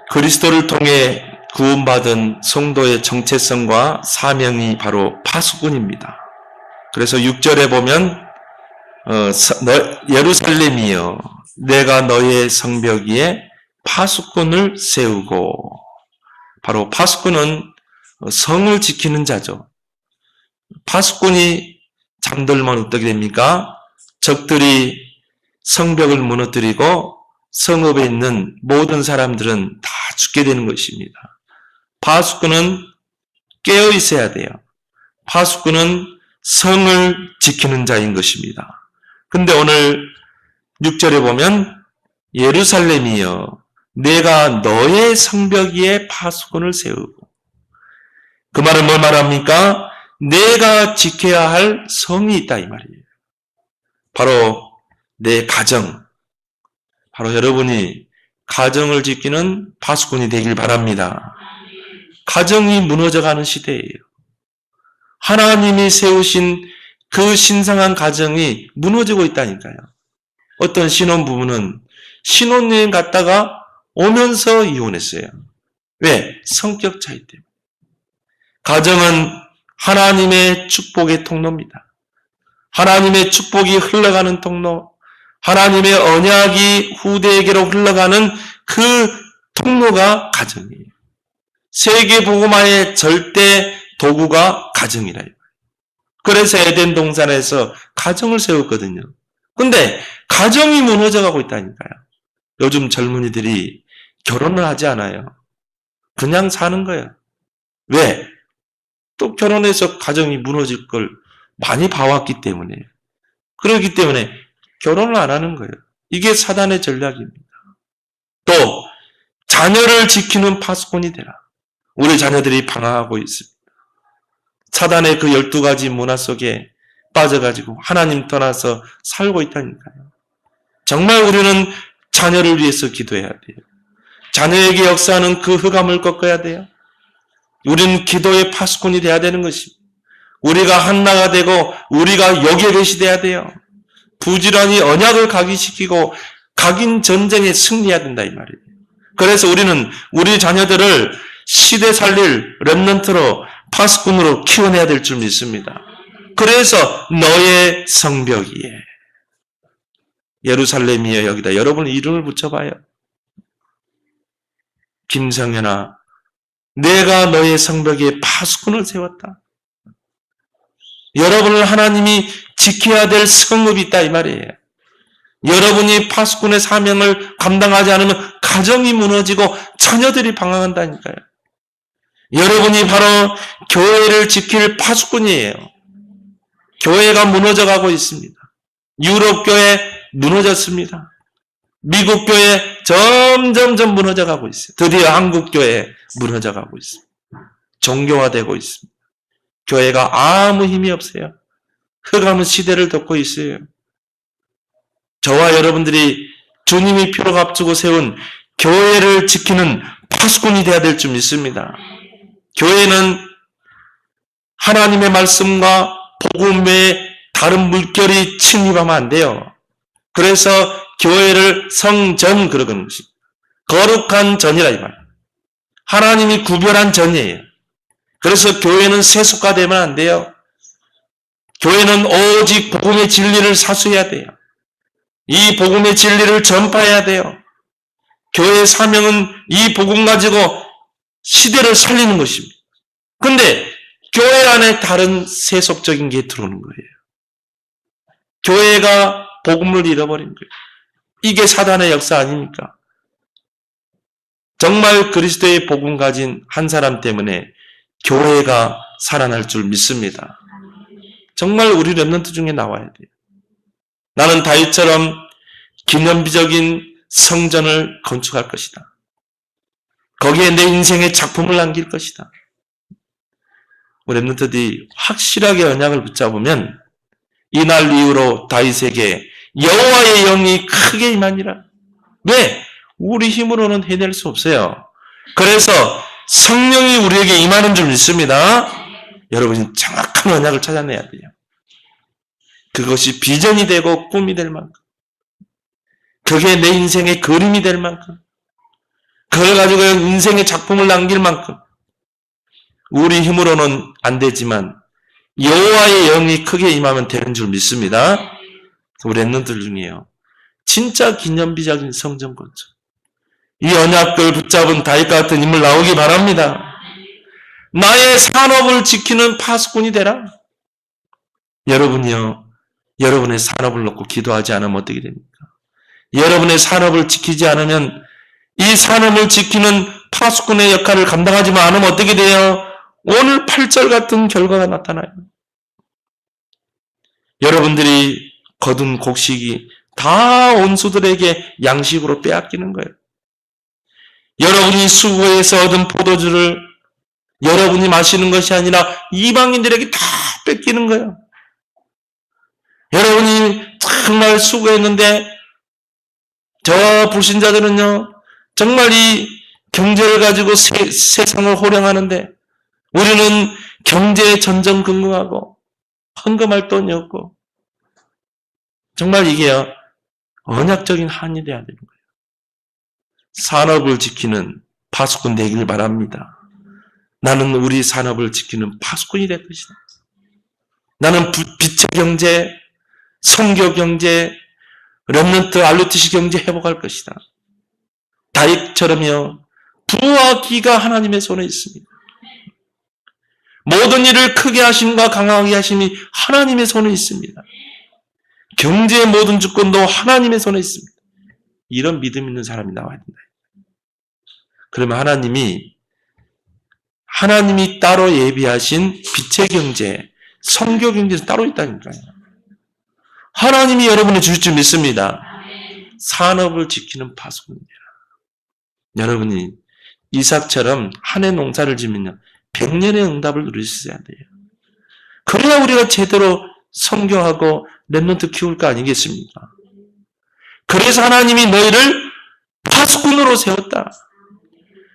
그리스도를 통해 구원받은 성도의 정체성과 사명이 바로 파수꾼입니다. 그래서 6절에 보면 예루살렘이여 내가 너의 성벽 위에 파수꾼을 세우고, 바로 파수꾼은 성을 지키는 자죠. 파수꾼이 잠들면 어떻게 됩니까? 적들이 성벽을 무너뜨리고 성읍에 있는 모든 사람들은 다 죽게 되는 것입니다. 파수꾼은 깨어 있어야 돼요. 파수꾼은 성을 지키는 자인 것입니다. 근데 오늘 6절에 보면 예루살렘이여 내가 너의 성벽 위에 파수꾼을 세우고, 그 말은 뭘 말합니까? 내가 지켜야 할 성이 있다 이 말이에요. 바로 내 가정, 바로 여러분이 가정을 지키는 파수꾼이 되길 바랍니다. 가정이 무너져가는 시대예요. 하나님이 세우신 그 신성한 가정이 무너지고 있다니까요. 어떤 신혼부부는 신혼여행 갔다가 오면서 이혼했어요. 왜? 성격 차이 때문에. 가정은 하나님의 축복의 통로입니다. 하나님의 축복이 흘러가는 통로, 하나님의 언약이 후대에게로 흘러가는 그 통로가 가정이에요. 세계 복음화의 절대 도구가 가정이라. 그래서 에덴 동산에서 가정을 세웠거든요. 근데 가정이 무너져가고 있다니까요. 요즘 젊은이들이 결혼을 하지 않아요. 그냥 사는 거예요. 왜? 또 결혼해서 가정이 무너질 걸 많이 봐왔기 때문에. 그렇기 때문에 결혼을 안 하는 거예요. 이게 사단의 전략입니다. 또 자녀를 지키는 파수꾼이 되라. 우리 자녀들이 방황하고 있습니다. 사단의 그 12가지 문화 속에 빠져가지고 하나님 떠나서 살고 있다니까요. 정말 우리는 자녀를 위해서 기도해야 돼요. 자녀에게 역사하는 그 흑암을 꺾어야 돼요. 우리는 기도의 파수꾼이 돼야 되는 것입니다. 우리가 한나가 되고 우리가 여기에 계시돼야 돼요. 부지런히 언약을 각인시키고 각인 전쟁에 승리해야 된다 이 말이에요. 그래서 우리는 우리 자녀들을 시대 살릴 렘넌트로 파수꾼으로 키워내야 될 줄 믿습니다. 그래서 너의 성벽 위에 예루살렘이여 여기다 여러분 이름을 붙여봐요. 김성현아, 내가 너의 성벽 위에 파수꾼을 세웠다. 여러분을 하나님이 지켜야 될 성읍이 있다 이 말이에요. 여러분이 파수꾼의 사명을 감당하지 않으면 가정이 무너지고 자녀들이 방황한다니까요. 여러분이 바로 교회를 지킬 파수꾼이에요. 교회가 무너져가고 있습니다. 유럽 교회 무너졌습니다. 미국 교회 점점 무너져가고 있어요. 드디어 한국 교회 무너져가고 있습니다. 종교화되고 있습니다. 교회가 아무 힘이 없어요. 흑암은 시대를 덮고 있어요. 저와 여러분들이 주님이 피로 값주고 세운 교회를 지키는 파수꾼이 되어야 될 줄 믿습니다. 교회는 하나님의 말씀과 복음 외에 다른 물결이 침입하면 안 돼요. 그래서 교회를 성전 그러는 것입니다. 거룩한 전이라 이 말이에요. 하나님이 구별한 전이에요. 그래서 교회는 세속화되면 안 돼요. 교회는 오직 복음의 진리를 사수해야 돼요. 이 복음의 진리를 전파해야 돼요. 교회의 사명은 이 복음 가지고 시대를 살리는 것입니다. 근데 교회 안에 다른 세속적인 게 들어오는 거예요. 교회가 복음을 잃어버린 거예요. 이게 사단의 역사 아닙니까? 정말 그리스도의 복음 가진 한 사람 때문에 교회가 살아날 줄 믿습니다. 정말 우리 렘넌트 중에 나와야 돼요. 나는 다윗처럼 기념비적인 성전을 건축할 것이다. 거기에 내 인생의 작품을 남길 것이다. 우리 렘넌트들이 확실하게 언약을 붙잡으면 이날 이후로 다윗에게 여호와의 영이 크게 임하니라. 왜? 우리 힘으로는 해낼 수 없어요. 그래서 성령이 우리에게 임하는 줄 믿습니다. 여러분이 정확한 언약을 찾아내야 돼요. 그것이 비전이 되고 꿈이 될 만큼, 그게 내 인생의 그림이 될 만큼, 그걸 가지고 인생의 작품을 남길 만큼 우리 힘으로는 안 되지만 여호와의 영이 크게 임하면 되는 줄 믿습니다. 우리 랩런트들 중에요. 진짜 기념비적인 성전 건축. 이 언약을 붙잡은 다윗과 같은 인물 나오기 바랍니다. 나의 산업을 지키는 파수꾼이 되라. 여러분이요. 여러분의 산업을 놓고 기도하지 않으면 어떻게 됩니까? 여러분의 산업을 지키지 않으면 이 산업을 지키는 파수꾼의 역할을 감당하지 않으면 어떻게 돼요? 오늘 8절 같은 결과가 나타나요. 여러분들이 거둔 곡식이 다 온수들에게 양식으로 빼앗기는 거예요. 여러분이 수고해서 얻은 포도주를 여러분이 마시는 것이 아니라 이방인들에게 다 뺏기는 거예요. 여러분이 정말 수고했는데 저 불신자들은요, 정말 이 경제를 가지고 세상을 호령하는데 우리는 경제에 전전긍긍하고 헌금할 돈이 없고 정말 이게요, 언약적인 한이 돼야 되는 거예요. 산업을 지키는 파수꾼 되길 바랍니다. 나는 우리 산업을 지키는 파수꾼이 될 것이다. 나는 빛의 경제, 성교 경제, 렘넌트 RUTC 경제 회복할 것이다. 다윗처럼요, 부와 기가 하나님의 손에 있습니다. 모든 일을 크게 하심과 강하게 하심이 하나님의 손에 있습니다. 경제의 모든 주권도 하나님의 손에 있습니다. 이런 믿음 있는 사람이 나와야 된다. 그러면 하나님이 따로 예비하신 빛의 경제, 성교 경제는 따로 있다니까요. 하나님이 여러분이 주실 줄 믿습니다. 산업을 지키는 파수꾼이라. 여러분이 이삭처럼 한 해 농사를 지면요, 100년의 응답을 누릴 수 있어야 돼요. 그래야 우리가 제대로 성교하고 렘넌트 키울 거 아니겠습니까? 그래서 하나님이 너희를 파수꾼으로 세웠다.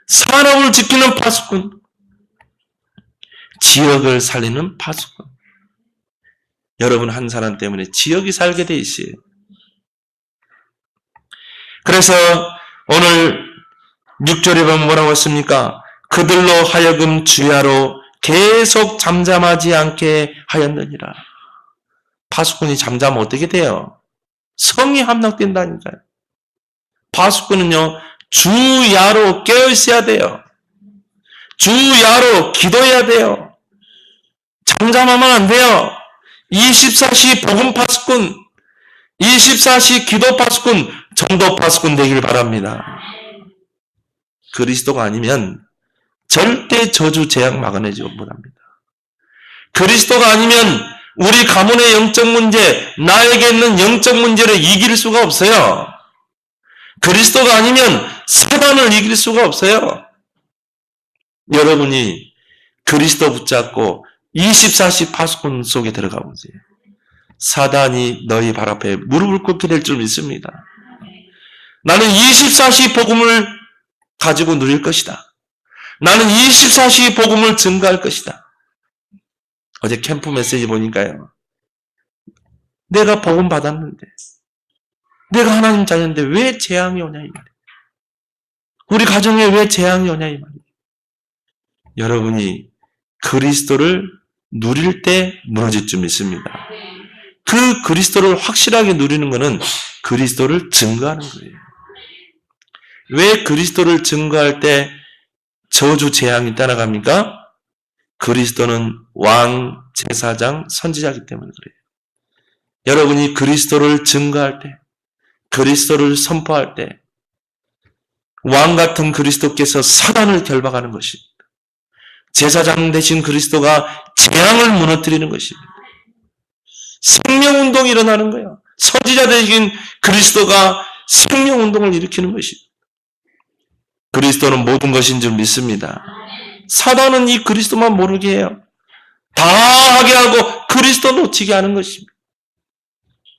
산업을 지키는 파수꾼, 지역을 살리는 파수꾼. 여러분 한 사람 때문에 지역이 살게 돼 있어요. 그래서 오늘 6절에 보면 뭐라고 했습니까? 그들로 하여금 주야로 계속 잠잠하지 않게 하였느니라. 파수꾼이 잠잠하면 어떻게 돼요? 성이 함락된다니까요. 파수꾼은요, 주야로 깨어 있어야 돼요. 주야로 기도해야 돼요. 잠잠하면 안 돼요. 24시 복음 파수꾼, 24시 기도 파수꾼, 전도 파수꾼 되길 바랍니다. 그리스도가 아니면 절대 저주 재앙 막아내지 못합니다. 그리스도가 아니면 우리 가문의 영적 문제, 나에게 있는 영적 문제를 이길 수가 없어요. 그리스도가 아니면 사단을 이길 수가 없어요. 여러분이 그리스도 붙잡고 24시 파수꾼 속에 들어가 보세요. 사단이 너희 발 앞에 무릎을 꿇게 될 줄 믿습니다. 나는 24시 복음을 가지고 누릴 것이다. 나는 24시 복음을 증거할 것이다. 어제 캠프 메시지 보니까요, 내가 복음 받았는데, 내가 하나님 자녀인데 왜 재앙이 오냐 이 말이에요. 우리 가정에 왜 재앙이 오냐 이 말이에요. 여러분이 그리스도를 누릴 때 무너질 줄 믿습니다. 그 그리스도를 확실하게 누리는 것은 그리스도를 증거하는 거예요. 왜 그리스도를 증거할 때 저주 재앙이 따라갑니까? 그리스도는 왕, 제사장, 선지자이기 때문에 그래요. 여러분이 그리스도를 증거할 때, 그리스도를 선포할 때 왕 같은 그리스도께서 사단을 결박하는 것입니다. 제사장 되신 그리스도가 재앙을 무너뜨리는 것입니다. 생명운동이 일어나는 거예요. 선지자 되신 그리스도가 생명운동을 일으키는 것입니다. 그리스도는 모든 것인 줄 믿습니다. 사단은 이 그리스도만 모르게 해요. 다 하게 하고 그리스도 놓치게 하는 것입니다.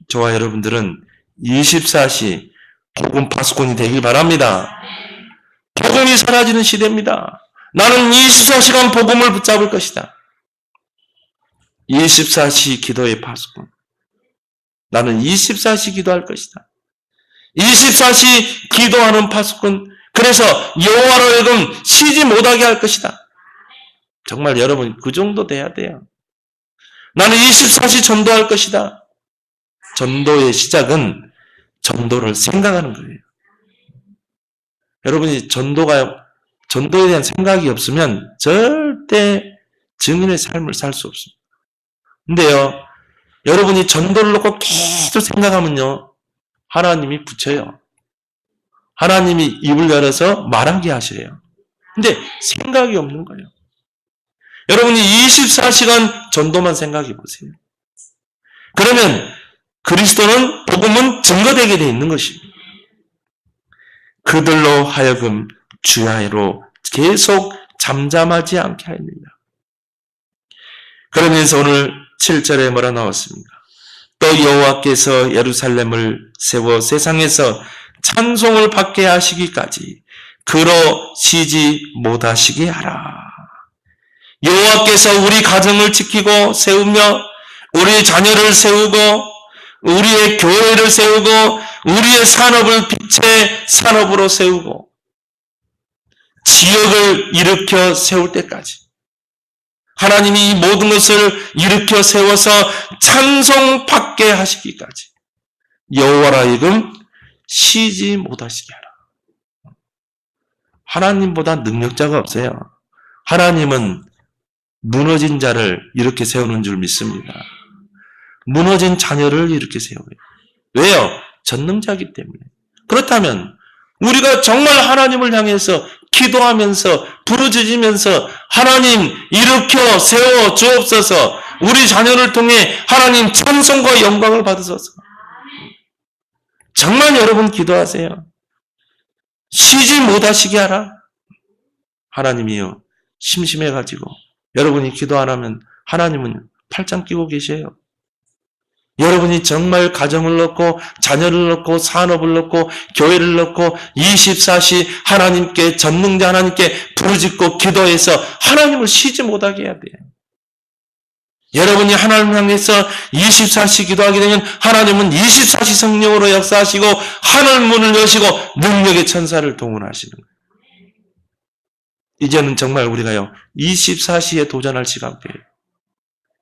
저와 여러분들은 24시 복음 파수꾼이 되길 바랍니다. 복음이 사라지는 시대입니다. 나는 24시간 복음을 붙잡을 것이다. 24시 기도의 파수꾼. 나는 24시 기도할 것이다. 24시 기도하는 파수꾼. 그래서 여호와로 하여금 쉬지 못하게 할 것이다. 정말 여러분 그 정도 돼야 돼요. 나는 24시 전도할 것이다. 전도의 시작은 전도를 생각하는 거예요. 여러분이 전도에 대한 생각이 없으면 절대 증인의 삶을 살 수 없습니다. 근데요, 여러분이 전도를 놓고 계속 생각하면요, 하나님이 붙여요. 하나님이 입을 열어서 말하게 하셔요. 근데 생각이 없는 거예요. 여러분이 24시간 전도만 생각해 보세요. 그러면 그리스도는, 복음은 증거되게 되어 있는 것입니다. 그들로 하여금 주야로 계속 잠잠하지 않게 하였느니라. 그러면서 오늘 7절에 뭐라 나왔습니까? 또 여호와께서 예루살렘을 세워 세상에서 찬송을 받게 하시기까지 그로 쉬지 못하시게 하라. 여호와께서 우리 가정을 지키고 세우며 우리 자녀를 세우고 우리의 교회를 세우고 우리의 산업을 빛의 산업으로 세우고 지역을 일으켜 세울 때까지 하나님이 이 모든 것을 일으켜 세워서 찬송받게 하시기까지 여호와라 하여금 쉬지 못하시게 하라. 하나님보다 능력자가 없어요. 하나님은 무너진 자를 이렇게 세우는 줄 믿습니다. 무너진 자녀를 이렇게 세워요. 왜요? 전능자이기 때문에. 그렇다면 우리가 정말 하나님을 향해서 기도하면서 부르짖으면서 하나님 일으켜 세워 주옵소서, 우리 자녀를 통해 하나님 찬송과 영광을 받으소서. 정말 여러분 기도하세요. 쉬지 못하시게 하라. 하나님이요, 심심해가지고 여러분이 기도 안 하면 하나님은 팔짱 끼고 계셔요. 여러분이 정말 가정을 넣고 자녀를 넣고 산업을 넣고 교회를 넣고 24시 하나님께, 전능자 하나님께 부르짖고 기도해서 하나님을 쉬지 못하게 해야 돼요. 여러분이 하나님 향해서 24시 기도하게 되면 하나님은 24시 성령으로 역사하시고 하늘 문을 여시고 능력의 천사를 동원하시는 거예요. 이제는 정말 우리가요 24시에 도전할 시간표예요.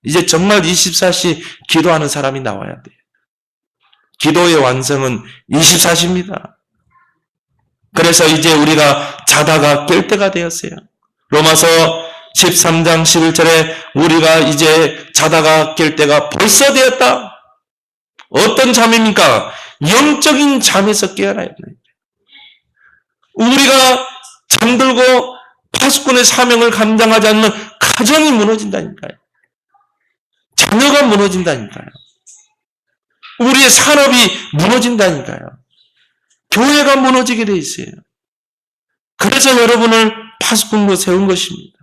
이제 정말 24시 기도하는 사람이 나와야 돼요. 기도의 완성은 24시입니다. 그래서 이제 우리가 자다가 깰 때가 되었어요. 로마서 13장 11절에 우리가 이제 자다가 깰 때가 벌써 되었다. 어떤 잠입니까? 영적인 잠에서 깨어나야 돼요. 우리가 잠들고 파수꾼의 사명을 감당하지 않으면 가정이 무너진다니까요. 자녀가 무너진다니까요. 우리의 산업이 무너진다니까요. 교회가 무너지게 돼 있어요. 그래서 여러분을 파수꾼으로 세운 것입니다.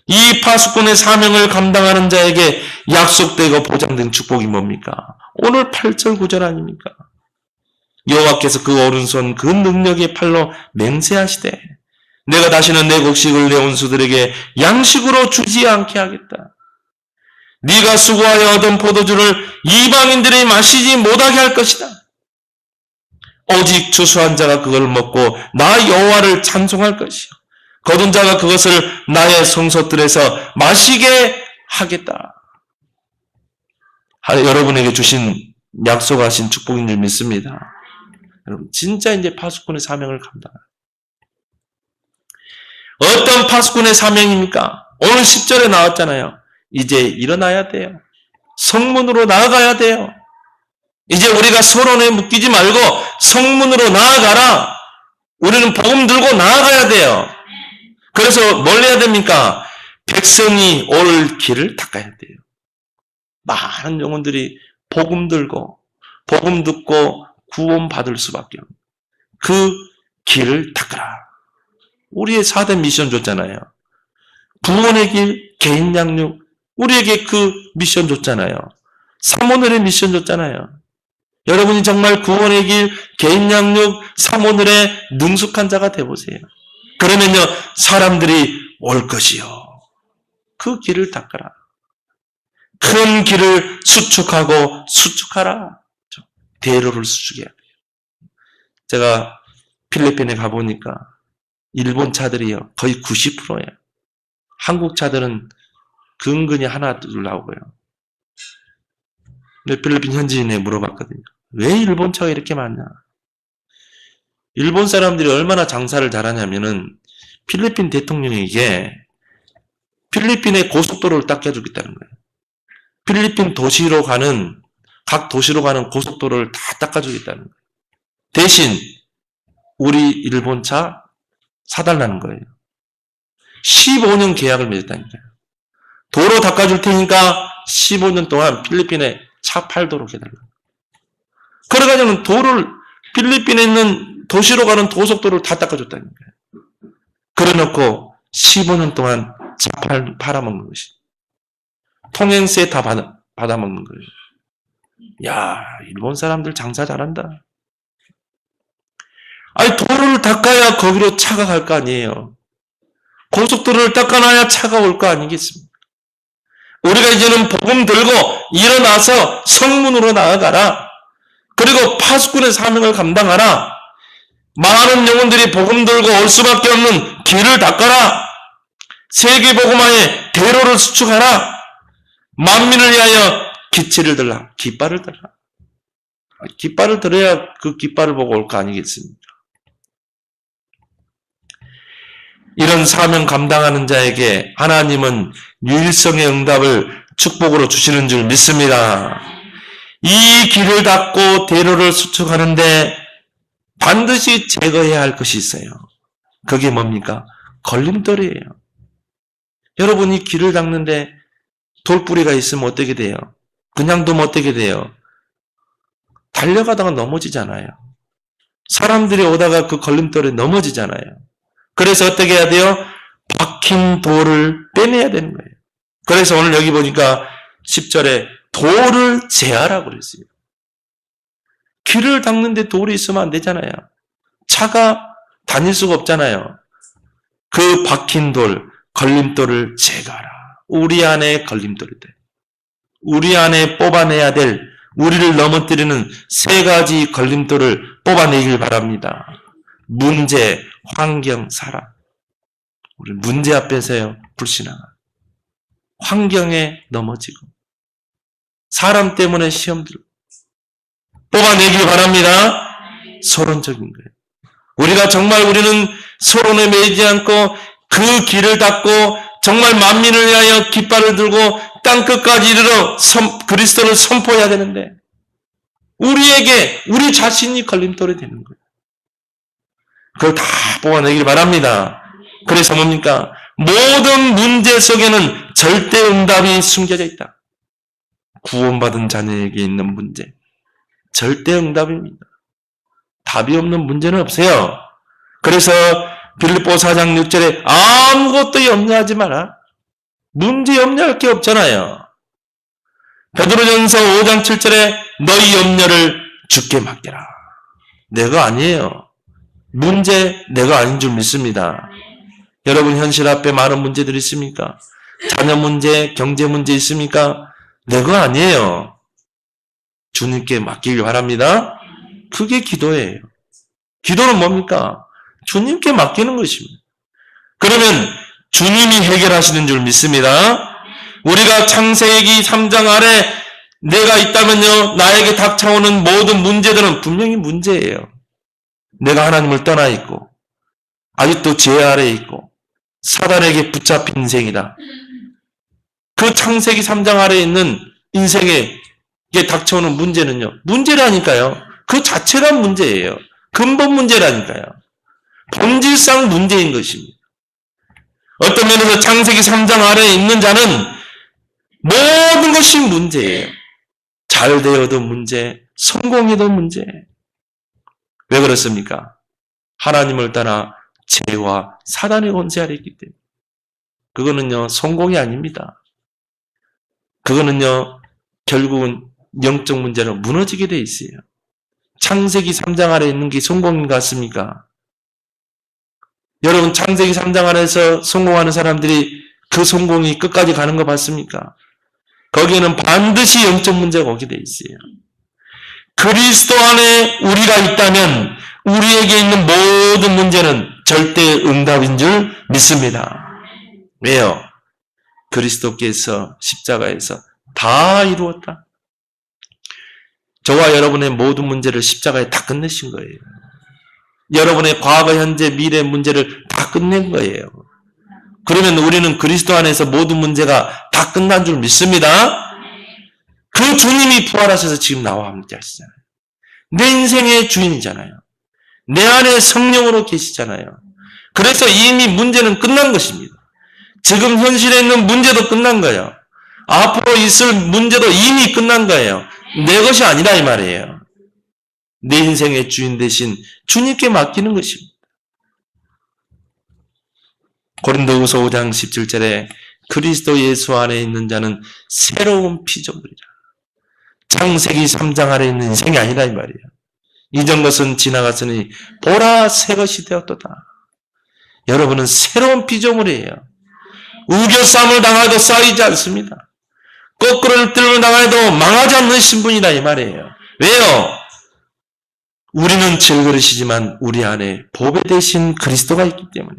이 파수꾼의 사명을 감당하는 자에게 약속되고 보장된 축복이 뭡니까? 오늘 8절 9절 아닙니까? 여호와께서 그 오른손 그 능력의 팔로 맹세하시되 내가 다시는 내 곡식을 내 온수들에게 양식으로 주지 않게 하겠다. 네가 수고하여 얻은 포도주를 이방인들이 마시지 못하게 할 것이다. 오직 추수한 자가 그걸 먹고 나 여호와를 찬송할 것이요 거둔 자가 그것을 나의 성소들에서 마시게 하겠다. 여러분에게 주신 약속하신 축복인 줄 믿습니다. 여러분 진짜 이제 파수꾼의 사명을 감당해요. 어떤 파수꾼의 사명입니까? 오늘 10절에 나왔잖아요. 이제 일어나야 돼요. 성문으로 나아가야 돼요. 이제 우리가 서론에 묶이지 말고 성문으로 나아가라. 우리는 복음 들고 나아가야 돼요. 그래서 뭘 해야 됩니까? 백성이 올 길을 닦아야 돼요. 많은 영혼들이 복음 들고 복음 듣고 구원 받을 수밖에 없는 그 길을 닦아라. 우리의 4대 미션 줬잖아요. 구원의 길, 개인 양육, 우리에게 그 미션 줬잖아요. 삼오늘의 미션 줬잖아요. 여러분이 정말 구원의 길, 개인 양육, 삼오늘의 능숙한 자가 되어보세요. 그러면요, 사람들이 올 것이요. 그 길을 닦아라. 큰 길을 수축하고 수축하라. 대로를 수축해야 돼요. 제가 필리핀에 가보니까 일본 차들이요 거의 90%예요. 한국 차들은 근근히 하나 둘 나오고요. 근데 필리핀 현지인에 물어봤거든요. 왜 일본 차가 이렇게 많냐? 일본 사람들이 얼마나 장사를 잘하냐면은 필리핀 대통령에게 필리핀의 고속도로를 닦아주겠다는 거예요. 필리핀 도시로 가는 각 도시로 가는 고속도로를 다 닦아주겠다는 거예요. 대신 우리 일본 차 사달라는 거예요. 15년 계약을 맺었다니까요. 도로 닦아줄 테니까 15년 동안 필리핀에 차 팔도록 해달라. 그래가지고는 필리핀에 있는 도시로 가는 고속도로를 다 닦아줬다니까요. 그래놓고 15년 동안 차 팔아먹는 것이. 통행세 다 받아먹는 거예요. 야, 일본 사람들 장사 잘한다. 아니, 도로를 닦아야 거기로 차가 갈 거 아니에요. 고속도로를 닦아놔야 차가 올 거 아니겠습니까? 우리가 이제는 복음 들고 일어나서 성문으로 나아가라. 그리고 파수꾼의 사명을 감당하라. 많은 영혼들이 복음 들고 올 수밖에 없는 길을 닦아라. 세계 복음화에 대로를 수축하라. 만민을 위하여 기치를 들라. 깃발을 들라. 깃발을 들어야 그 깃발을 보고 올 거 아니겠습니까? 이런 사명 감당하는 자에게 하나님은 유일성의 응답을 축복으로 주시는 줄 믿습니다. 이 길을 닦고 대로를 수축하는데 반드시 제거해야 할 것이 있어요. 그게 뭡니까? 걸림돌이에요. 여러분, 이 길을 닦는데 돌뿌리가 있으면 어떻게 돼요? 그냥 두면 어떻게 돼요? 달려가다가 넘어지잖아요. 사람들이 오다가 그 걸림돌에 넘어지잖아요. 그래서 어떻게 해야 돼요? 박힌 돌을 빼내야 되는 거예요. 그래서 오늘 여기 보니까 10절에 돌을 제하라고 그랬어요. 길을 닦는데 돌이 있으면 안 되잖아요. 차가 다닐 수가 없잖아요. 그 박힌 돌, 걸림돌을 제거하라. 우리 안에 걸림돌이 돼. 우리 안에 뽑아내야 될, 우리를 넘어뜨리는 세 가지 걸림돌을 뽑아내길 바랍니다. 문제, 환경, 사람. 우리 문제 앞에서요, 불신앙. 환경에 넘어지고, 사람 때문에 시험 들고, 뽑아내길 바랍니다. 서론적인 거예요. 우리가 정말 우리는 서론에 매이지 않고 그 길을 닦고 정말 만민을 위하여 깃발을 들고 땅 끝까지 이르러 그리스도를 선포해야 되는데 우리에게 우리 자신이 걸림돌이 되는 거예요. 그걸 다 뽑아내길 바랍니다. 그래서 뭡니까? 모든 문제 속에는 절대 응답이 숨겨져 있다. 구원받은 자녀에게 있는 문제. 절대 응답입니다. 답이 없는 문제는 없어요. 그래서 빌립보 4장 6절에 아무것도 염려하지 마라. 문제 염려할 게 없잖아요. 베드로전서 5장 7절에 너희 염려를 주께 맡겨라. 내가 아니에요. 문제 내가 아닌 줄 믿습니다. 여러분 현실 앞에 많은 문제들이 있습니까? 자녀 문제, 경제 문제 있습니까? 내가 아니에요. 주님께 맡기길 바랍니다. 그게 기도예요. 기도는 뭡니까? 주님께 맡기는 것입니다. 그러면 주님이 해결하시는 줄 믿습니다. 우리가 창세기 3장 아래 내가 있다면요, 나에게 닥쳐오는 모든 문제들은 분명히 문제예요. 내가 하나님을 떠나 있고 아직도 죄 아래에 있고 사단에게 붙잡힌 인생이다. 그 창세기 3장 아래에 있는 인생에 닥쳐오는 문제는요, 문제라니까요. 그 자체가 문제예요. 근본 문제라니까요. 본질상 문제인 것입니다. 어떤 면에서 창세기 3장 아래에 있는 자는 모든 것이 문제예요. 잘 되어도 문제, 성공해도 문제. 왜 그렇습니까? 하나님을 따라 죄와 사단의 권세 아래 있기 때문에. 그거는요, 성공이 아닙니다. 그거는요, 결국은 영적 문제로 무너지게 돼 있어요. 창세기 3장 아래에 있는 게 성공인 것 같습니까? 여러분, 창세기 3장 안에서 성공하는 사람들이 그 성공이 끝까지 가는 거 봤습니까? 거기에는 반드시 영적 문제가 오게 돼 있어요. 그리스도 안에 우리가 있다면 우리에게 있는 모든 문제는 절대 응답인 줄 믿습니다. 왜요? 그리스도께서 십자가에서 다 이루었다. 저와 여러분의 모든 문제를 십자가에 다 끝내신 거예요. 여러분의 과거, 현재, 미래 문제를 다 끝낸 거예요. 그러면 우리는 그리스도 안에서 모든 문제가 다 끝난 줄 믿습니다. 그 주님이 부활하셔서 지금 나와 함께 하시잖아요. 내 인생의 주인이잖아요. 내 안에 성령으로 계시잖아요. 그래서 이미 문제는 끝난 것입니다. 지금 현실에 있는 문제도 끝난 거예요. 앞으로 있을 문제도 이미 끝난 거예요. 내 것이 아니라 이 말이에요. 내 인생의 주인 대신 주님께 맡기는 것입니다. 고린도후서 5장 17절에 그리스도 예수 안에 있는 자는 새로운 피조물이라. 창세기 3장 아래 있는 인생이 아니라 이 말이에요. 이전 것은 지나갔으니 보라 새 것이 되었도다. 여러분은 새로운 피조물이에요. 우겨쌈을 당해도 쌓이지 않습니다. 거꾸로 들고 당해도 망하지 않는 신분이다 이 말이에요. 왜요? 우리는 질그릇이지만 우리 안에 보배 되신 그리스도가 있기 때문에.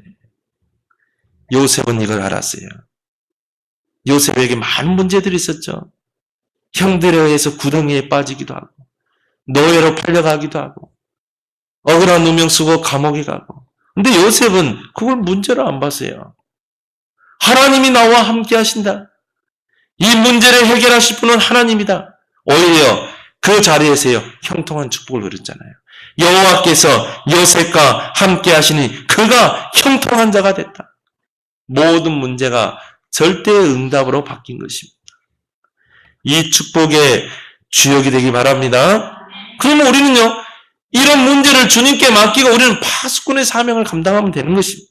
요셉은 이걸 알았어요. 요셉에게 많은 문제들이 있었죠. 형들에 의해서 구덩이에 빠지기도 하고 노예로 팔려가기도 하고 억울한 누명 쓰고 감옥에 가고. 근데 요셉은 그걸 문제로 안 봤어요. 하나님이 나와 함께 하신다. 이 문제를 해결하실 분은 하나님이다. 오히려 그 자리에서요 형통한 축복을 누렸잖아요. 여호와께서 요셉과 함께 하시니 그가 형통한 자가 됐다. 모든 문제가 절대의 응답으로 바뀐 것입니다. 이 축복의 주역이 되기 바랍니다. 그러면 우리는요 이런 문제를 주님께 맡기고 우리는 파수꾼의 사명을 감당하면 되는 것입니다.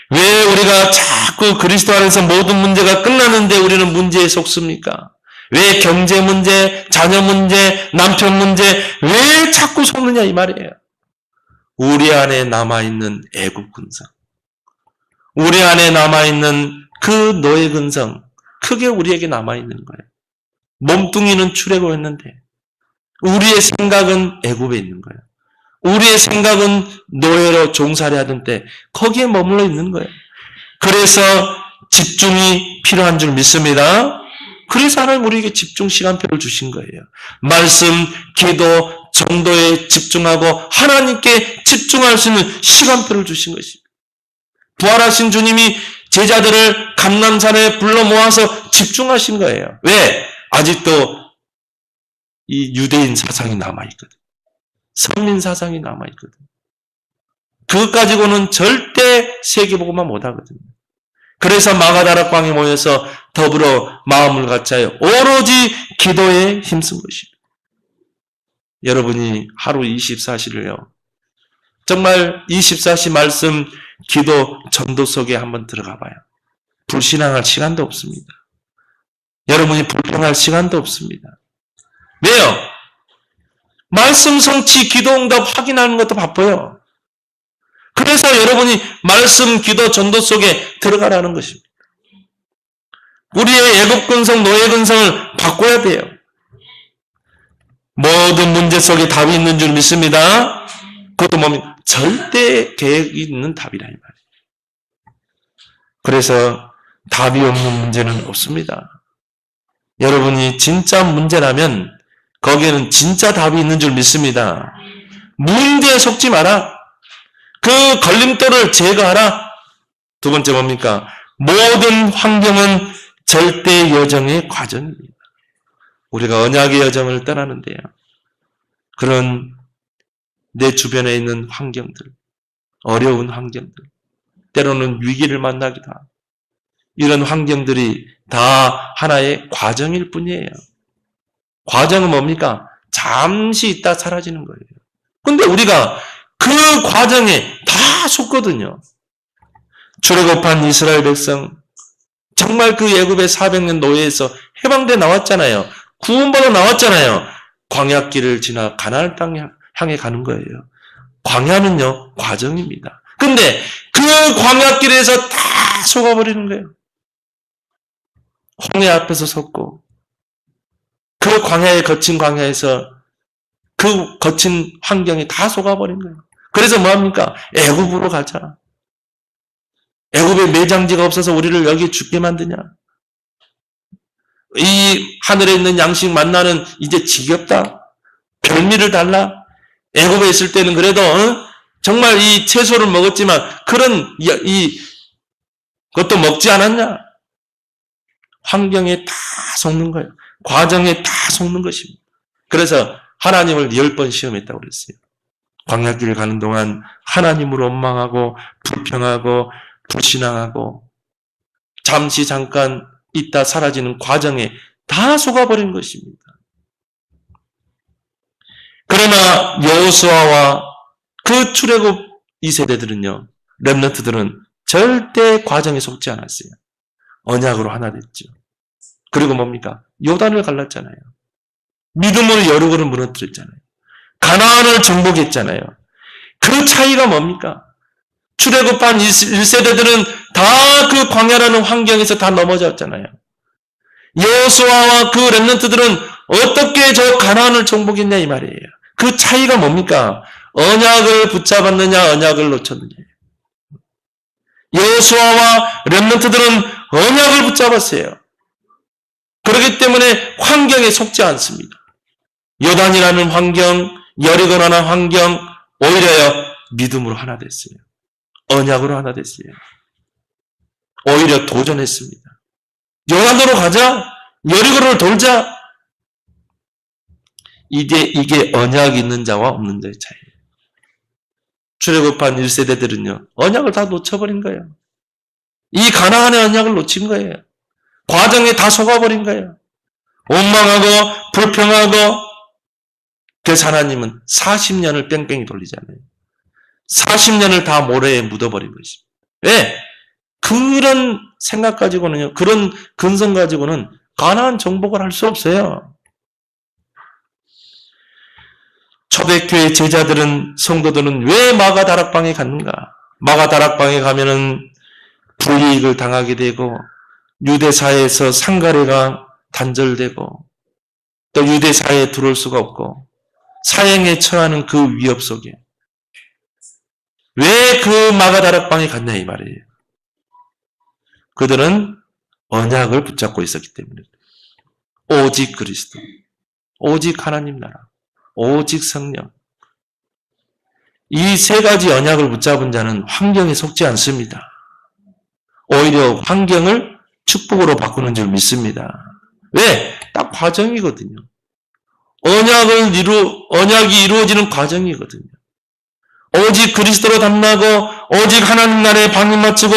왜 우리가 자꾸 그리스도 안에서 모든 문제가 끝나는데 우리는 문제에 속습니까? 왜 경제 문제, 자녀 문제, 남편 문제 왜 자꾸 속느냐 이 말이에요. 우리 안에 남아있는 애국 근성, 우리 안에 남아있는 그 노예 근성, 크게 우리에게 남아있는 거예요. 몸뚱이는 출애굽했는데 우리의 생각은 애굽에 있는 거예요. 우리의 생각은 노예로 종살이 하던 때 거기에 머물러 있는 거예요. 그래서 집중이 필요한 줄 믿습니다. 그래서 하나님 우리에게 집중 시간표를 주신 거예요. 말씀, 기도, 전도에 집중하고 하나님께 집중할 수 있는 시간표를 주신 것입니다. 부활하신 주님이 제자들을 감람산에 불러 모아서 집중하신 거예요. 왜? 아직도 이 유대인 사상이 남아있거든. 선민 사상이 남아있거든. 그것 가지고는 절대 세계복음만 못하거든요. 그래서 마가다락방에 모여서 더불어 마음을 같이하여 오로지 기도에 힘쓴 것입니다. 여러분이 하루 24시를요. 정말 24시 말씀, 기도, 전도 속에 한번 들어가 봐요. 불신앙할 시간도 없습니다. 여러분이 불평할 시간도 없습니다. 왜요? 말씀 성취, 기도 응답 확인하는 것도 바빠요. 그래서 여러분이 말씀, 기도, 전도 속에 들어가라는 것입니다. 우리의 애국 근성, 노예 근성을 바꿔야 돼요. 모든 문제 속에 답이 있는 줄 믿습니다. 그것도 뭡니까? 절대 계획이 있는 답이라 이 말이에요. 그래서 답이 없는 문제는 없습니다. 여러분이 진짜 문제라면 거기에는 진짜 답이 있는 줄 믿습니다. 문제에 속지 마라. 그 걸림돌을 제거하라. 두 번째 뭡니까? 모든 환경은 절대 여정의 과정입니다. 우리가 언약의 여정을 떠나는데요. 그런 내 주변에 있는 환경들, 어려운 환경들, 때로는 위기를 만나기도 하고 이런 환경들이 다 하나의 과정일 뿐이에요. 과정은 뭡니까? 잠시 있다 사라지는 거예요. 근데 우리가 그 과정에 다 속거든요. 출애굽한 이스라엘 백성, 정말 그 애굽의 400년 노예에서 해방돼 나왔잖아요. 구원받아 나왔잖아요. 광야길을 지나 가나안 땅에 향해 가는 거예요. 광야는요, 과정입니다. 근데 그 광야길에서 다 속아버리는 거예요. 홍해 앞에서 섰고 그 광야에 거친 광야에서 그 거친 환경에 다 속아버린 거예요. 그래서 뭐합니까? 애굽으로 가자. 애굽에 매장지가 없어서 우리를 여기 죽게 만드냐? 이 하늘에 있는 양식 만나는 이제 지겹다. 별미를 달라. 애굽에 있을 때는 그래도 정말 이 채소를 먹었지만 그런 그것도 먹지 않았냐? 환경에 다 속는 거예요. 과정에 다 속는 것입니다. 그래서 하나님을 10번 시험했다고 그랬어요. 광야길을 가는 동안 하나님을 원망하고 불평하고 불신앙하고 잠깐 있다 사라지는 과정에 다 속아버린 것입니다. 그러나 여호수아와 그 출애굽 2세대들은요. 렘넌트들은 절대 과정에 속지 않았어요. 언약으로 하나 됐죠. 그리고 뭡니까? 요단을 갈랐잖아요. 믿음으로 여리고를 무너뜨렸잖아요. 가나안을 정복했잖아요. 그 차이가 뭡니까? 출애굽한 1세대들은 다 그 광야라는 환경에서 다 넘어졌잖아요. 여호수아와 그 렘넌트들은 어떻게 저 가나안을 정복했냐 이 말이에요. 그 차이가 뭡니까? 언약을 붙잡았느냐 언약을 놓쳤느냐. 여호수아와 렘넌트들은 언약을 붙잡았어요. 그렇기 때문에 환경에 속지 않습니다. 요단이라는 환경, 여리고라는 환경, 오히려요 믿음으로 하나 됐어요. 언약으로 하나 됐어요. 오히려 도전했습니다. 요단으로 가자, 여리고를 돌자. 이게 언약이 있는 자와 없는 자의 차이예요. 출애굽한 1세대들은요 언약을 다 놓쳐버린 거예요. 이 가나안의 언약을 놓친 거예요. 과정에 다 속아버린 거예요. 원망하고 불평하고. 그래서 하나님은 40년을 뺑뺑이 돌리잖아요. 40년을 다 모래에 묻어버린 것입니다. 왜? 그런 생각 가지고는요, 그런 근성 가지고는 가나안 정복을 할 수 없어요. 초대교회 제자들은, 성도들은 왜 마가다락방에 갔는가? 마가다락방에 가면은 불이익을 당하게 되고, 유대사회에서 상가례가 단절되고, 또 유대사회에 들어올 수가 없고, 사형에 처하는 그 위협 속에 왜 그 마가다락방에 갔냐 이 말이에요. 그들은 언약을 붙잡고 있었기 때문에 오직 그리스도, 오직 하나님 나라, 오직 성령. 이 세 가지 언약을 붙잡은 자는 환경에 속지 않습니다. 오히려 환경을 축복으로 바꾸는 줄 믿습니다. 왜? 딱 과정이거든요. 언약이 이루어지는 과정이거든요. 오직 그리스도로 담나고, 오직 하나님 나라에 방임 맞추고,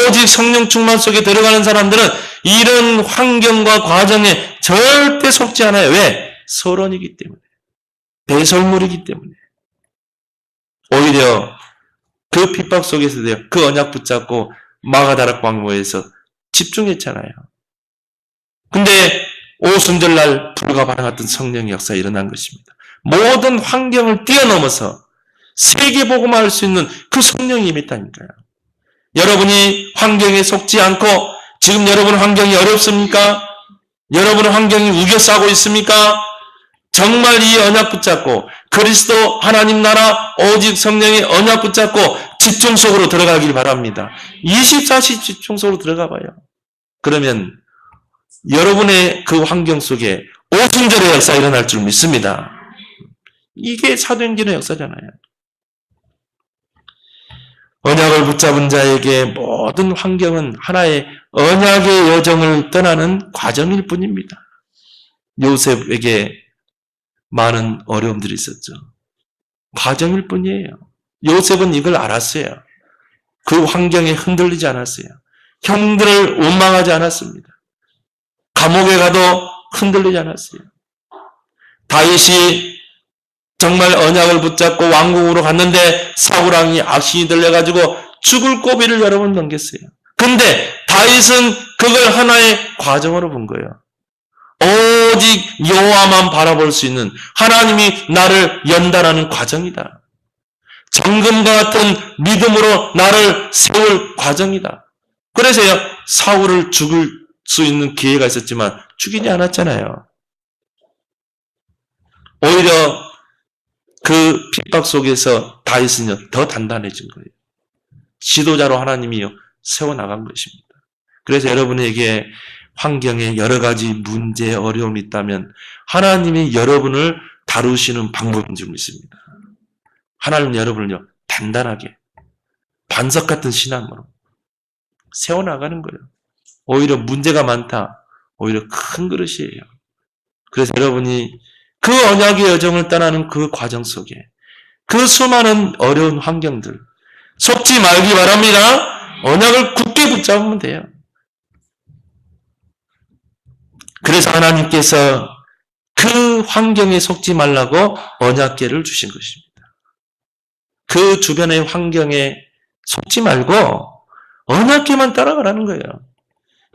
오직 성령 충만 속에 들어가는 사람들은 이런 환경과 과정에 절대 속지 않아요. 왜? 서론이기 때문에. 배설물이기 때문에. 오히려 그 핍박 속에서도요, 그 언약 붙잡고 마가다락방모에서 집중했잖아요. 근데 오순절날 불과 반응했던 성령의 역사가 일어난 것입니다. 모든 환경을 뛰어넘어서 세계복음화 할 수 있는 그 성령이 임했다니까요. 여러분이 환경에 속지 않고 지금 여러분 환경이 어렵습니까? 여러분의 환경이 우겨싸고 있습니까? 정말 이 언약 붙잡고 그리스도 하나님 나라 오직 성령의 언약 붙잡고 집중 속으로 들어가길 바랍니다. 24시 집중 속으로 들어가 봐요. 그러면 여러분의 그 환경 속에 오순절의 역사가 일어날 줄 믿습니다. 이게 사도행전의 역사잖아요. 언약을 붙잡은 자에게 모든 환경은 하나의 언약의 여정을 떠나는 과정일 뿐입니다. 요셉에게 많은 어려움들이 있었죠. 과정일 뿐이에요. 요셉은 이걸 알았어요. 그 환경에 흔들리지 않았어요. 형들을 원망하지 않았습니다. 감옥에 가도 흔들리지 않았어요. 다윗이 정말 언약을 붙잡고 왕궁으로 갔는데 사울왕이 악신이 들려가지고 죽을 고비를 여러 번 넘겼어요. 근데 다윗은 그걸 하나의 과정으로 본 거예요. 오직 여호와만 바라볼 수 있는 하나님이 나를 연단하는 과정이다. 정금과 같은 믿음으로 나를 세울 과정이다. 그래서요, 사울을 죽을 수 있는 기회가 있었지만 죽이지 않았잖아요. 오히려 그 핍박 속에서 다윗은요, 더 단단해진 거예요. 지도자로 하나님이요, 세워나간 것입니다. 그래서 여러분에게 환경에 여러 가지 문제, 어려움이 있다면 하나님이 여러분을 다루시는 방법인 줄 믿습니다. 하나님은 여러분을요, 단단하게 반석 같은 신앙으로 세워나가는 거예요. 오히려 문제가 많다. 오히려 큰 그릇이에요. 그래서 여러분이 그 언약의 여정을 떠나는 그 과정 속에 그 수많은 어려운 환경들 속지 말기 바랍니다. 언약을 굳게 붙잡으면 돼요. 그래서 하나님께서 그 환경에 속지 말라고 언약궤를 주신 것입니다. 그 주변의 환경에 속지 말고 언약궤만 따라가라는 거예요.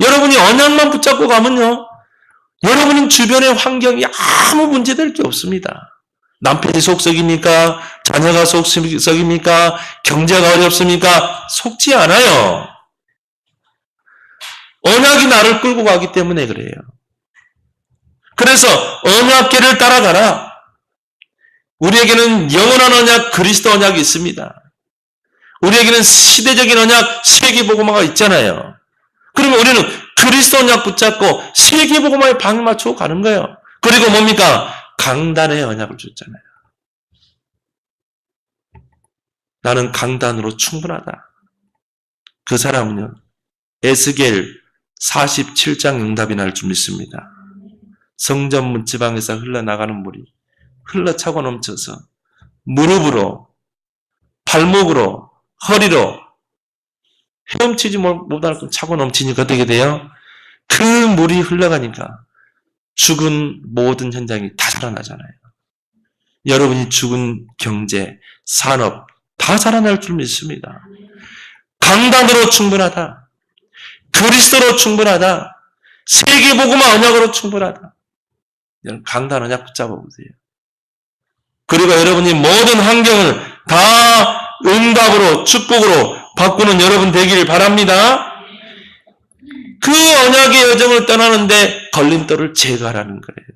여러분이 언약만 붙잡고 가면요, 여러분은 주변의 환경이 아무 문제될 게 없습니다. 남편이 속썩입니까? 자녀가 속썩입니까? 경제가 어렵습니까? 속지 않아요. 언약이 나를 끌고 가기 때문에 그래요. 그래서 언약궤를 따라가라. 우리에게는 영원한 언약, 그리스도 언약이 있습니다. 우리에게는 시대적인 언약, 세계복음화가 있잖아요. 그러면 우리는 그리스도 언약 붙잡고 세계복음화에 방을 맞추고 가는 거예요. 그리고 뭡니까? 강단의 언약을 줬잖아요. 나는 강단으로 충분하다. 그 사람은요, 에스겔 47장 응답이 날 줄 믿습니다. 성전 문지방에서 흘러나가는 물이 흘러차고 넘쳐서 무릎으로, 발목으로, 허리로 헤엄치지 못할 건 차고 넘치니까 어떻게 돼요? 그 물이 흘러가니까 죽은 모든 현장이 다 살아나잖아요. 여러분이 죽은 경제, 산업 다 살아날 줄 믿습니다. 강단으로 충분하다. 그리스도로 충분하다. 세계복음화 언약으로 충분하다. 여러분 강단 언약 붙잡아 보세요. 그리고 여러분이 모든 환경을 다 응답으로, 축복으로 바꾸는 여러분 되기를 바랍니다. 그 언약의 여정을 떠나는데 걸림돌을 제거하라는 거예요.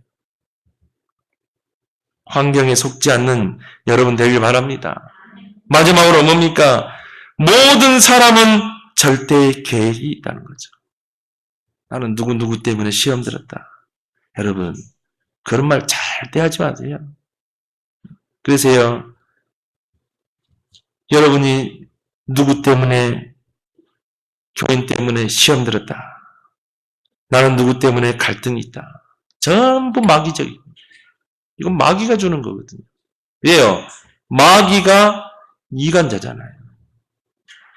환경에 속지 않는 여러분 되길 바랍니다. 마지막으로 뭡니까? 모든 사람은 절대의 계획이 있다는 거죠. 나는 누구 때문에 시험 들었다. 여러분, 그런 말 절대 하지 마세요. 그래서요, 여러분이 누구 때문에, 교인 때문에 시험 들었다. 나는 누구 때문에 갈등이 있다. 전부 마귀적인. 이건 마귀가 주는 거거든요. 왜요? 마귀가 이간자잖아요.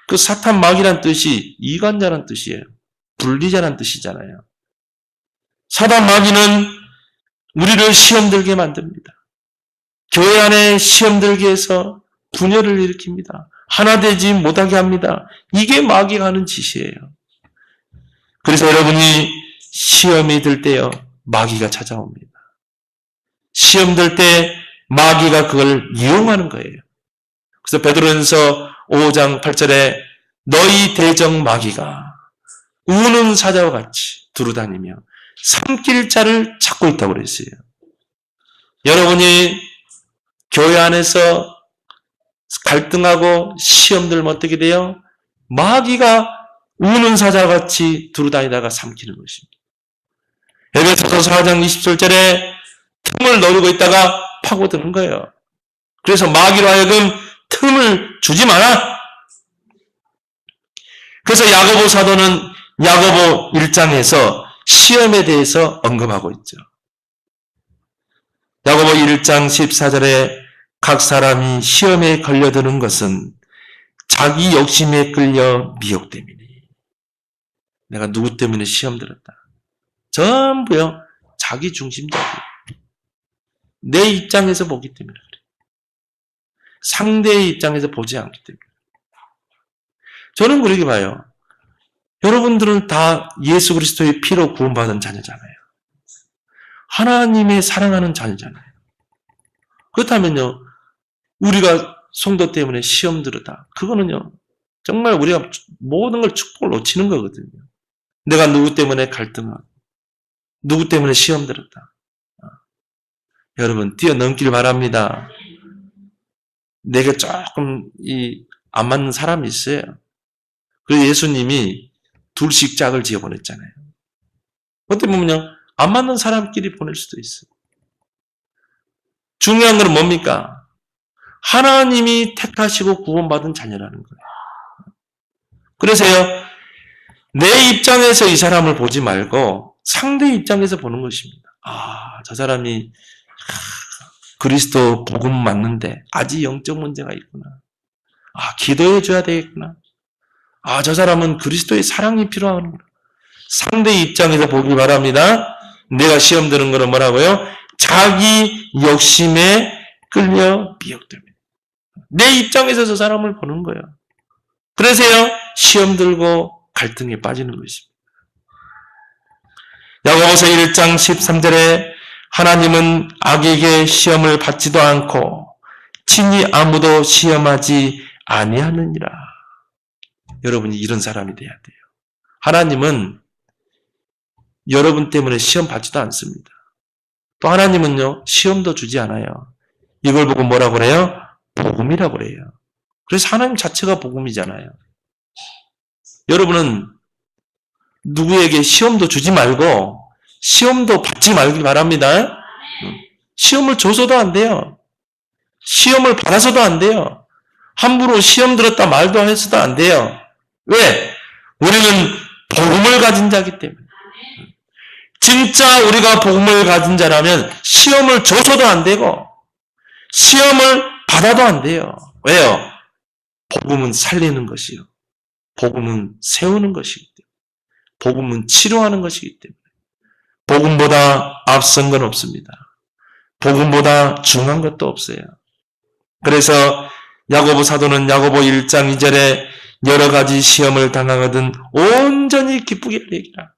그 사탄 마귀란 뜻이 이간자란 뜻이에요. 분리자란 뜻이잖아요. 사탄 마귀는 우리를 시험 들게 만듭니다. 교회 안에 시험 들게 해서 분열을 일으킵니다. 하나 되지 못하게 합니다. 이게 마귀가 하는 짓이에요. 그래서 여러분이 시험이 들 때요, 마귀가 찾아옵니다. 시험 들 때 마귀가 그걸 이용하는 거예요. 그래서 베드로전서 5장 8절에 너희 대적 마귀가 우는 사자와 같이 두루다니며 삼킬 자를 찾고 있다고 그랬어요. 여러분이 교회 안에서 갈등하고 시험 들면 어떻게 돼요? 마귀가 우는 사자와 같이 두루다니다가 삼키는 것입니다. 에베소서 4장 27절에 틈을 노리고 있다가 파고드는 거예요. 그래서 마귀로 하여금 틈을 주지 마라. 그래서 야고보 사도는 야고보 1장에서 시험에 대해서 언급하고 있죠. 야고보 1장 14절에 각 사람이 시험에 걸려드는 것은 자기 욕심에 끌려 미혹됨이니. 내가 누구 때문에 시험 들었다. 전부요, 자기 중심적이에요. 내 입장에서 보기 때문에 그래요. 상대의 입장에서 보지 않기 때문에. 저는 그렇게 봐요. 여러분들은 다 예수 그리스도의 피로 구원받은 자녀잖아요. 하나님의 사랑하는 자녀잖아요. 그렇다면요, 우리가 성도 때문에 시험 들었다. 그거는요, 정말 우리가 모든 걸 축복을 놓치는 거거든요. 내가 누구 때문에 갈등하고, 누구 때문에 시험 들었다. 여러분, 뛰어넘길 바랍니다. 내가 조금 안 맞는 사람이 있어요. 그래서 예수님이 둘씩 짝을 지어 보냈잖아요. 어떻게 보면요, 안 맞는 사람끼리 보낼 수도 있어요. 중요한 건 뭡니까? 하나님이 택하시고 구원받은 자녀라는 거예요. 그래서요, 내 입장에서 이 사람을 보지 말고 상대 입장에서 보는 것입니다. 저 사람이 그리스도 복음 맞는데 아직 영적 문제가 있구나. 기도해 줘야 되겠구나. 저 사람은 그리스도의 사랑이 필요하구나. 상대 입장에서 보기 바랍니다. 내가 시험 드는 거는 뭐라고요? 자기 욕심에 끌려 미혹됩니다. 내 입장에서 저 사람을 보는 거예요. 그래서요, 시험 들고 갈등에 빠지는 것입니다. 야고보서 1장 13절에 하나님은 악에게 시험을 받지도 않고 친히 아무도 시험하지 아니하느니라. 여러분이 이런 사람이 돼야 돼요. 하나님은 여러분 때문에 시험 받지도 않습니다. 또 하나님은요, 시험도 주지 않아요. 이걸 보고 뭐라고 그래요? 복음이라고 그래요. 그래서 하나님 자체가 복음이잖아요. 여러분은 누구에게 시험도 주지 말고 시험도 받지 말길 바랍니다. 시험을 줘서도 안 돼요. 시험을 받아서도 안 돼요. 함부로 시험 들었다 말도 해서도 안 돼요. 왜? 우리는 복음을 가진 자이기 때문에. 진짜 우리가 복음을 가진 자라면 시험을 줘서도 안 되고 시험을 받아도 안 돼요. 왜요? 복음은 살리는 것이요. 복음은 세우는 것이기 때문에. 복음은 치료하는 것이기 때문에. 복음보다 앞선 건 없습니다. 복음보다 중요한 것도 없어요. 그래서 야고보 사도는 야고보 1장 2절에 여러 가지 시험을 당하거든 온전히 기쁘게 하리라.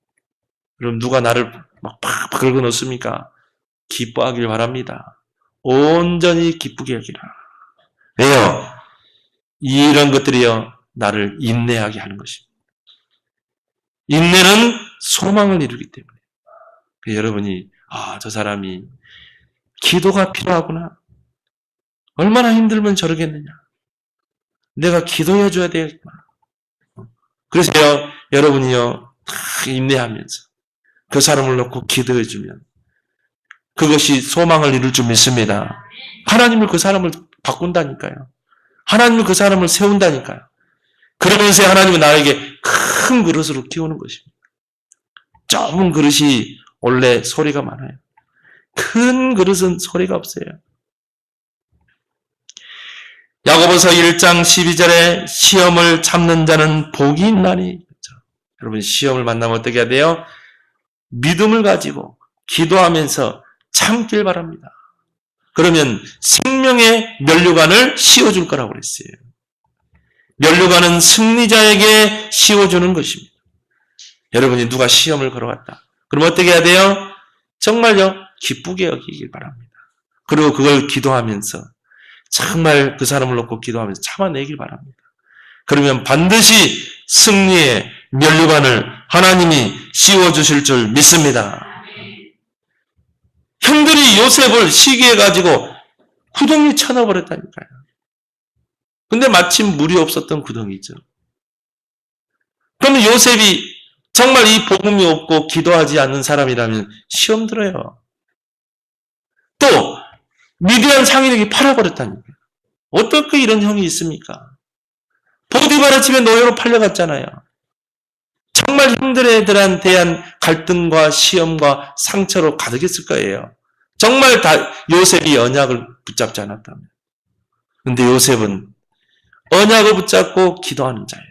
그럼 누가 나를 막 팍팍 긁어놓습니까? 기뻐하길 바랍니다. 온전히 기쁘게 하기라. 왜요? 이런 것들이요, 나를 인내하게 하는 것입니다. 인내는 소망을 이루기 때문에. 여러분이 저 사람이 기도가 필요하구나. 얼마나 힘들면 저러겠느냐. 내가 기도해 줘야 되겠구나. 그래서요, 여러분이요, 인내하면서 그 사람을 놓고 기도해 주면 그것이 소망을 이룰 줄 믿습니다. 하나님을 그 사람을 바꾼다니까요. 하나님은 그 사람을 세운다니까요. 그러면서 하나님은 나에게 큰 그릇으로 키우는 것입니다. 좁은 그릇이 원래 소리가 많아요. 큰 그릇은 소리가 없어요. 야고보서 1장 12절에 시험을 참는 자는 복이 있나니. 그렇죠? 여러분 시험을 만나면 어떻게 해야 돼요? 믿음을 가지고 기도하면서 참길 바랍니다. 그러면 생명의 면류관을 씌워줄 거라고 그랬어요. 면류관은 승리자에게 씌워주는 것입니다. 여러분이 누가 시험을 걸어왔다. 그럼 어떻게 해야 돼요? 정말요, 기쁘게 여기길 바랍니다. 그리고 그걸 기도하면서 정말 그 사람을 놓고 기도하면서 참아내길 바랍니다. 그러면 반드시 승리의 면류관을 하나님이 씌워주실 줄 믿습니다. 형들이 요셉을 시기해가지고 구덩이에 쳐넣어버렸다니까요. 근데 마침 물이 없었던 구덩이죠. 그러면 요셉이 정말 이 복음이 없고 기도하지 않는 사람이라면 시험 들어요. 또 미디안 상인에게 팔아버렸다니까요. 어떻게 이런 형이 있습니까? 보디바라 집에 노예로 팔려갔잖아요. 정말 형들에 대한 갈등과 시험과 상처로 가득했을 거예요. 정말 다 요셉이 언약을 붙잡지 않았다면. 근데 요셉은 언약을 붙잡고 기도하는 자예요.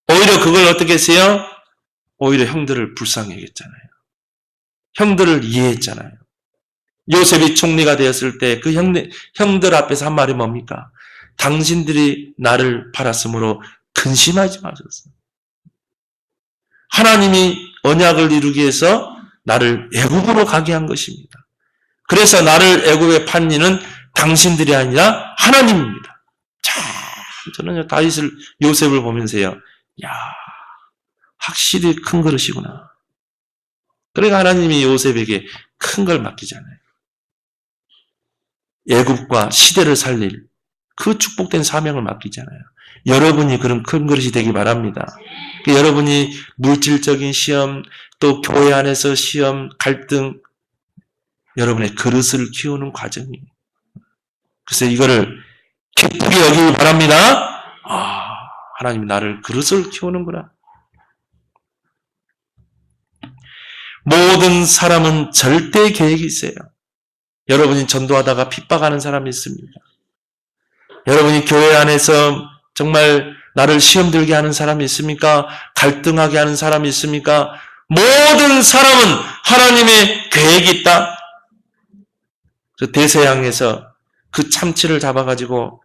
오히려 그걸 어떻게 했어요? 오히려 형들을 불쌍히 여겼잖아요. 형들을 이해했잖아요. 요셉이 총리가 되었을 때 그 형들 앞에서 한 말이 뭡니까? 당신들이 나를 팔았으므로 근심하지 마셨어. 하나님이 언약을 이루기 위해서 나를 애굽으로 가게 한 것입니다. 그래서 나를 애굽에 판 이는 당신들이 아니라 하나님입니다. 참, 저는 요셉을 보면서요, 야, 확실히 큰 그릇이구나. 그러니까 하나님이 요셉에게 큰 걸 맡기잖아요. 애굽과 시대를 살릴 그 축복된 사명을 맡기잖아요. 여러분이 그런 큰 그릇이 되기 바랍니다. 여러분이 물질적인 시험, 또 교회 안에서 시험, 갈등, 여러분의 그릇을 키우는 과정이에요. 그래서 이거를 기쁘게 여기기 바랍니다. 하나님이 나를 그릇을 키우는구나. 모든 사람은 절대 계획이 있어요. 여러분이 전도하다가 핍박하는 사람이 있습니다. 여러분이 교회 안에서 정말 나를 시험 들게 하는 사람이 있습니까? 갈등하게 하는 사람이 있습니까? 모든 사람은 하나님의 계획이 있다. 대서양에서 그 참치를 잡아가지고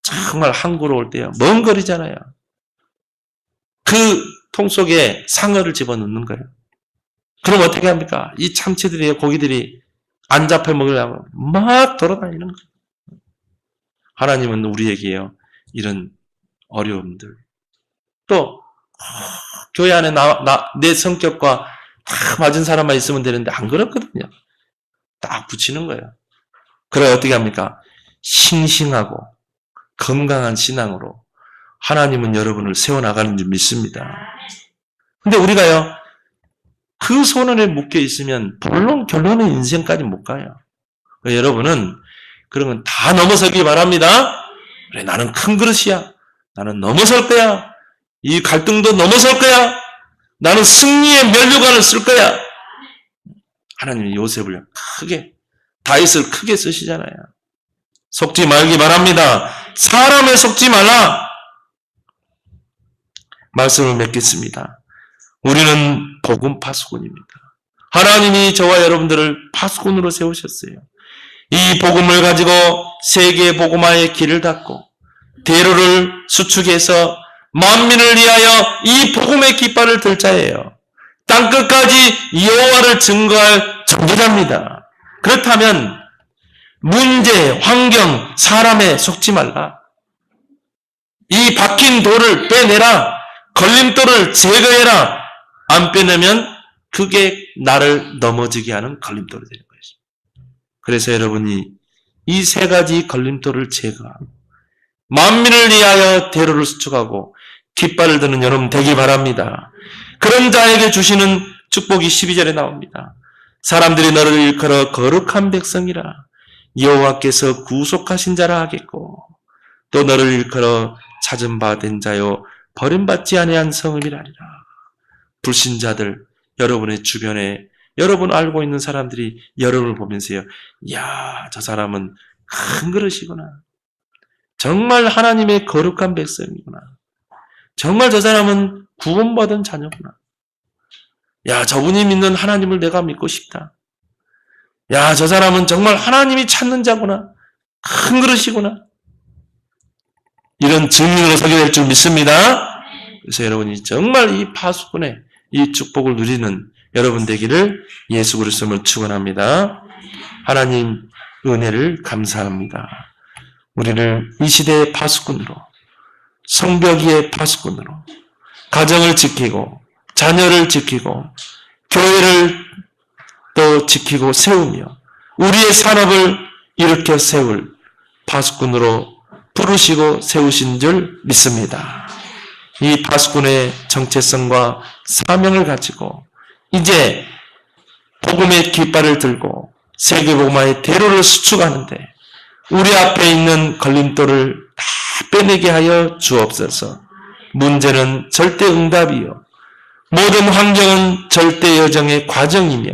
정말 항구로 올 때요. 먼 거리잖아요. 그 통 속에 상어를 집어넣는 거예요. 그럼 어떻게 합니까? 이 참치들이, 고기들이 안 잡혀 먹으려고 막 돌아다니는 거예요. 하나님은 우리에게요, 이런 어려움들. 또, 교회 안에 내 성격과 다 맞은 사람만 있으면 되는데 안 그렇거든요. 딱 붙이는 거예요. 그래 어떻게 합니까? 싱싱하고 건강한 신앙으로 하나님은 여러분을 세워나가는 줄 믿습니다. 근데 우리가요, 그 손안에 묶여 있으면 물론 결론은 인생까지 못 가요. 여러분은 그런 건 다 넘어서기 바랍니다. 그래, 나는 큰 그릇이야. 나는 넘어설 거야. 이 갈등도 넘어설 거야. 나는 승리의 면류관을 쓸 거야. 하나님이 요셉을 크게, 다윗을 크게 쓰시잖아요. 속지 말기 바랍니다. 사람에 속지 말라. 말씀을 맺겠습니다. 우리는 복음 파수꾼입니다. 하나님이 저와 여러분들을 파수꾼으로 세우셨어요. 이 복음을 가지고 세계 복음화의 길을 닫고 대로를 수축해서 만민을 위하여 이 복음의 깃발을 들 자예요. 땅끝까지 여호와를 증거할 전도자입니다. 그렇다면 문제, 환경, 사람에 속지 말라. 이 박힌 돌을 빼내라. 걸림돌을 제거해라. 안 빼내면 그게 나를 넘어지게 하는 걸림돌이 되는 것입니다. 그래서 여러분이 이 세 가지 걸림돌을 제거하고 만민을 위하여 대로를 수축하고 깃발을 드는 여러분 되기 바랍니다. 그런 자에게 주시는 축복이 12절에 나옵니다. 사람들이 너를 일컬어 거룩한 백성이라 여호와께서 구속하신 자라 하겠고 또 너를 일컬어 찾은 바 된 자요 버림받지 아니한 성읍이라리라. 불신자들, 여러분의 주변에 여러분 알고 있는 사람들이 여러분을 보면서요, 야, 저 사람은 큰 그릇이구나. 정말 하나님의 거룩한 백성이구나. 정말 저 사람은 구원받은 자녀구나. 야, 저분이 믿는 하나님을 내가 믿고 싶다. 야, 저 사람은 정말 하나님이 찾는 자구나. 큰 그릇이구나. 이런 증인으로 서게 될 줄 믿습니다. 그래서 여러분이 정말 이 파수꾼의 이 축복을 누리는 여러분 되기를 예수 그리스도를 축원합니다. 하나님 은혜를 감사합니다. 우리를 이 시대의 파수꾼으로, 성벽위의 파수꾼으로 가정을 지키고 자녀를 지키고 교회를 또 지키고 세우며 우리의 산업을 일으켜 세울 파수꾼으로 부르시고 세우신 줄 믿습니다. 이 파수꾼의 정체성과 사명을 가지고 이제 복음의 깃발을 들고 세계복음화의 대로를 수축하는데 우리 앞에 있는 걸림돌을 다 빼내게 하여 주옵소서. 문제는 절대 응답이요, 모든 환경은 절대 여정의 과정이며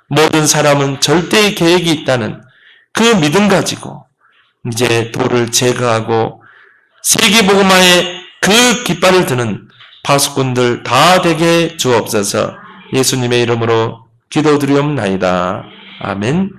모든 사람은 절대의 계획이 있다는 그 믿음 가지고 이제 돌을 제거하고 세계복음화의 그 깃발을 드는 파수꾼들 다 되게 주옵소서. 예수님의 이름으로 기도드리옵나이다. 아멘.